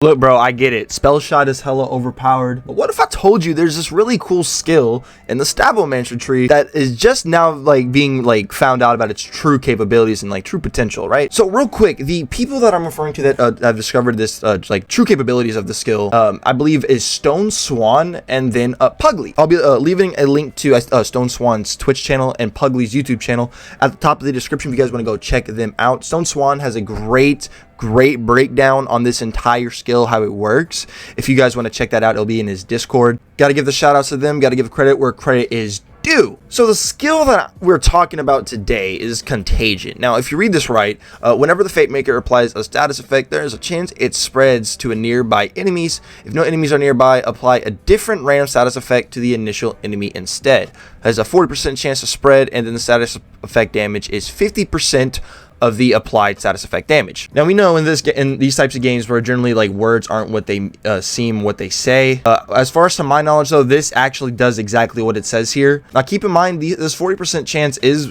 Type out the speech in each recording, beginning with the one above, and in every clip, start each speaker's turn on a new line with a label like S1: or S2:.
S1: Look, bro, I get it. Spellshot is hella overpowered. But what if I told you there's this really cool skill in the stab-o-mancer tree that is just now being found out about its true capabilities and true potential, right? So real quick, the people that I'm referring to that have discovered this true capabilities of the skill, I believe is Stone Swan and then Pugly. I'll be leaving a link to Stone Swan's Twitch channel and Pugly's YouTube channel at the top of the description if you guys want to go check them out. Stone Swan has a great breakdown on this entire skill, how it works. If you guys want to check that out, it'll be in his Discord. Got to give the shout outs to them, got to give credit where credit is due. So the skill that we're talking about today is Contagion. Now, if you read this right, whenever the Fate Maker applies a status effect, there is a chance it spreads to a nearby enemies. If no enemies are nearby, apply a different random status effect to the initial enemy instead. It has a 40% chance to spread, and then the status effect damage is 50% of the applied status effect damage. Now we know in these types of games where generally words aren't what they seem, what they say. As far as to my knowledge though, this actually does exactly what it says here. Now keep in mind this 40% chance is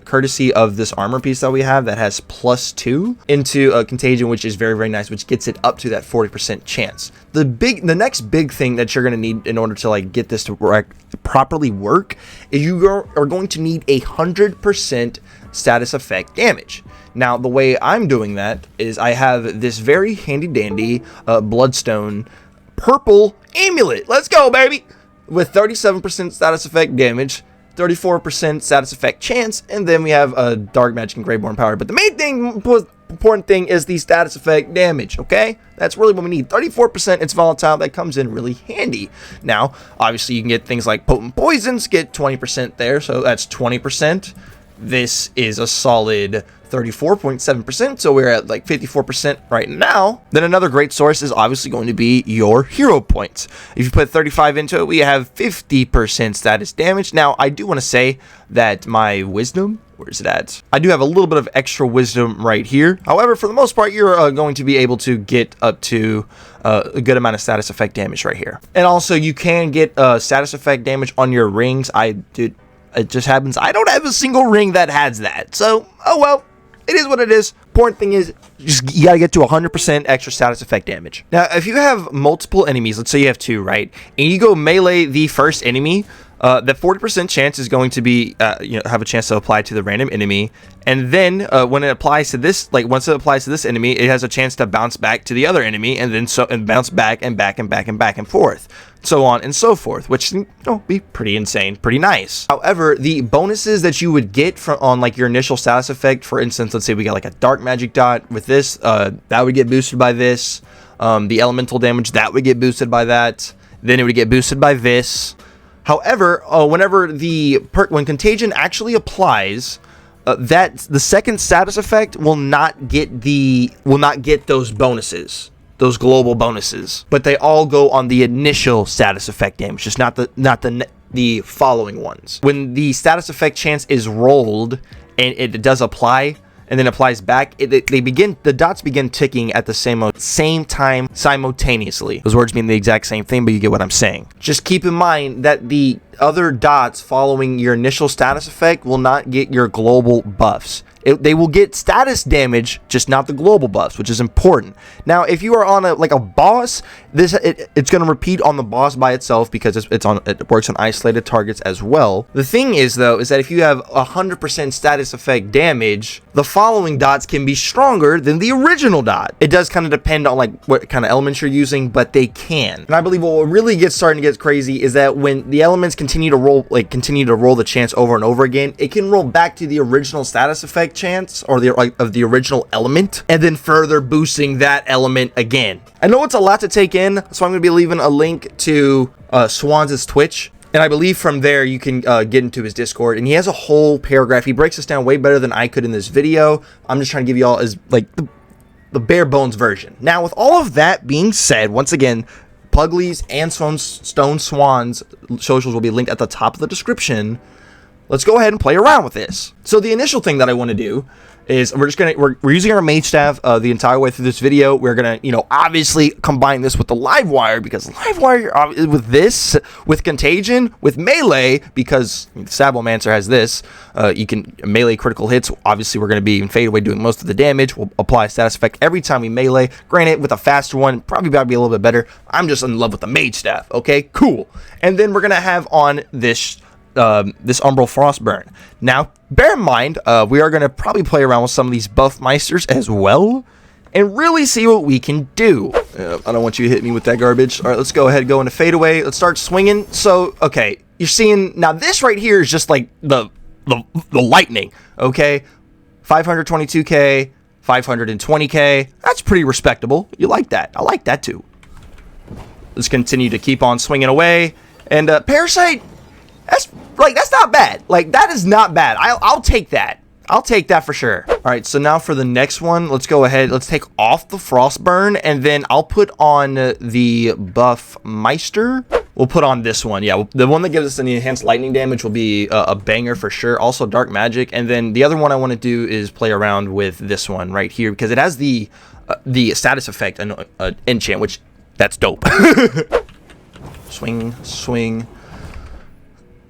S1: courtesy of this armor piece that we have that has +2 into Contagion, which is very nice, which gets it up to that 40% chance. The next big thing that you're gonna need in order to get this to properly work is you are going to need 100% status effect damage. Now the way I'm doing that is I have this very handy dandy bloodstone purple amulet. Let's go, baby, with 37% status effect damage, 34% status effect chance, and then we have a dark magic and Greyborn power. But the main thing, important thing, is the status effect damage. Okay, that's really what we need. 34%, it's volatile, that comes in really handy. Now obviously you can get things like potent poisons, get 20% there, so that's 20%. This is a solid 34.7%, so we're at 54% right now. Then another great source is obviously going to be your hero points. If you put 35 into it, we have 50% status damage. Now I do want to say that my wisdom, where is it at? I do have a little bit of extra wisdom right here. However, for the most part, you're going to be able to get up to a good amount of status effect damage right here. And also you can get status effect damage on your rings. It just happens I don't have a single ring that has that, so oh well, it is what it is. Important thing is just you gotta get to 100% extra status effect damage. Now if you have multiple enemies, let's say you have 2, right, and you go melee the first enemy, the 40% chance is going to be have a chance to apply to the random enemy, and then when it applies to this, once it applies to this enemy, it has a chance to bounce back to the other enemy, and then bounce back and back and back and back and forth, so on and so forth, which be pretty insane, pretty nice. However, the bonuses that you would get from your initial status effect, for instance, let's say we got a dark magic dot with this, that would get boosted by this. The elemental damage, that would get boosted by that. Then it would get boosted by this. However, when Contagion actually applies, the second status effect will not get those bonuses, those global bonuses, but they all go on the initial status effect damage, just not the following ones. When the status effect chance is rolled and it does apply and then applies back, the dots begin ticking at the same time simultaneously. Those words mean the exact same thing, but you get what I'm saying. Just keep in mind that the other dots following your initial status effect will not get your global buffs. They will get status damage, just not the global buffs, which is important. Now, if you are on a boss, it's going to repeat on the boss by itself because it works on isolated targets as well. The thing is, though, is that if you have 100% status effect damage, the following dots can be stronger than the original dot. It does kind of depend on what kind of elements you're using, but they can. And I believe what will really starting to get crazy is that when the elements continue to roll the chance over and over again, it can roll back to the original status effect chance or of the original element, and then further boosting that element again. I know it's a lot to take in, so I'm going to be leaving a link to Swans' Twitch, and I believe from there you can get into his Discord, and he has a whole paragraph. He breaks this down way better than I could in this video. I'm just trying to give you all as the bare bones version. Now, with all of that being said, once again, Pugly's and Stone Swan's socials will be linked at the top of the description. Let's go ahead and play around with this. So the initial thing that I want to do is we're using our mage staff the entire way through this video. We're gonna, you know, obviously combine this with the live wire, because live wire with this, with Contagion, with melee, because stab-o-mancer has this. You can melee critical hits. Obviously, we're gonna be in fadeaway doing most of the damage. We'll apply a status effect every time we melee. Granted, with a faster one, probably about to be a little bit better. I'm just in love with the mage staff. Okay, cool. And then we're gonna have on this Umbral Frostburn. Now, bear in mind, we are going to probably play around with some of these buff meisters as well, and really see what we can do. I don't want you to hit me with that garbage. All right, let's go ahead and go into fadeaway. Let's start swinging. So, okay, you're seeing, now this right here is just like the lightning, okay? 522k, 520k, that's pretty respectable. You like that. I like that too. Let's continue to keep on swinging away. And Parasite, that's not bad. Like, that is not bad. I'll take that. I'll take that for sure. All right, so now for the next one, let's go ahead. Let's take off the Frostburn, and then I'll put on the buff Meister. We'll put on this one. Yeah, the one that gives us the enhanced lightning damage will be a banger for sure. Also dark magic. And then the other one I want to do is play around with this one right here, because it has the status effect enchant, which that's dope. Swing, swing.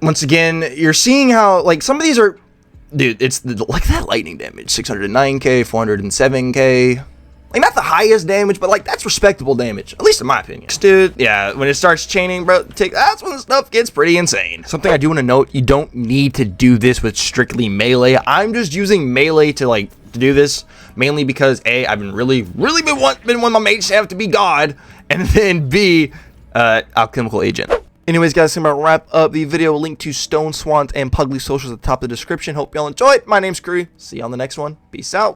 S1: Once again, you're seeing how, like, some of these are, dude, it's like that lightning damage, 609k, 407k, like, not the highest damage, but like, that's respectable damage, at least in my opinion. Dude, yeah, when it starts chaining, bro, that's when the stuff gets pretty insane. Something I do want to note, you don't need to do this with strictly melee. I'm just using melee to do this, mainly because A, I've been really been wanting my mage staff to be God, and then B, alchemical agent. Anyways, guys, I'm going to wrap up the video. Link to Stone Swans and Pugly socials at the top of the description. Hope y'all enjoyed. My name's Kree. See you on the next one. Peace out.